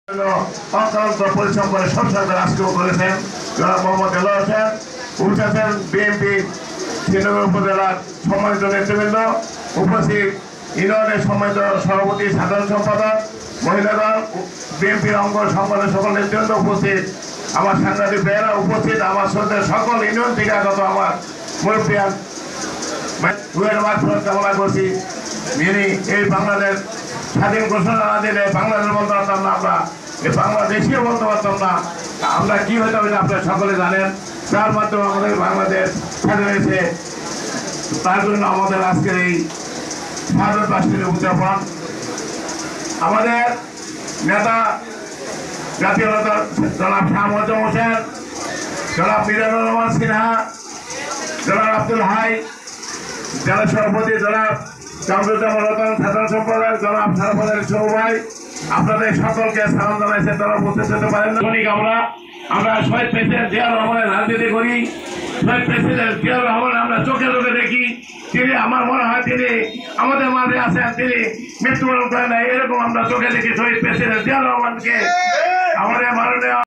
অক্লান্ত পরিশ্রম করে সংসদে রাষ্ট্র করেছেন জনাব মোহাম্মদ দেলোয়ার হোসেন উপস্থিত বিএনপি শ্রীনগর উপজেলার সম্মানিত নেতৃবৃন্দ, উপস্থিত ইউনিয়নের সম্মানিত সভাপতি, সাধারণ সম্পাদক, মহিলাগণ, বিএনপির অঙ্গ সংগঠনের সকল নেতৃবৃন্দ উপস্থিত, আমার সাংবাদিক ভাইয়েরা উপস্থিত, আমার সাথে সকল ইউনিয়ন থেকে আগত আমার মুরব্বিয়ান রুহের মাগফিরাত কামনা করছি। যিনি এই বাংলাদেশ স্বাধীন ঘোষণা না দিলে বাংলাদেশ বলতে পারতাম না, আমরা এই বাংলাদেশিও বলতে পারতাম না, আমরা কি হতে হবে আপনারা সকলে জানেন। তার মাধ্যমে আমাদের বাংলাদেশ স্বাধীন হয়েছে, তার জন্য আমাদের আজকের এই স্বাধীন বার্ষিকী উদযাপন। আমাদের নেতা জাতীয় নেতা জনাব শাহ মজুম হোসেন, জনাব মিজানুর রহমান সিনহা, জনাব আব্দুল হাই, জেলা সভাপতি জনাব কামরুজ্জামান রতন, সাধারণ সম্পাদক জনাব সারফাদের সৌভাই, আপনাদের সকলকে সালাম জানাইছে। তারা উপস্থিত হতে পারেন না। আমরা শহীদ প্রেসিডেন্ট জিয়াউর রহমানের রাজনীতি করি, শহীদ প্রেসিডেন্ট জিয়াউর রহমান আমরা চোখে চোখে দেখি। তিনি, আমার মনে হয় তিনি আমাদের মাঝে আছেন, তিনি মৃত্যুবরণ করেন না, এরকম আমরা চোখে দেখি শহীদ প্রেসিডেন্ট জিয়াউর রহমানকে। আমাদের মাননীয়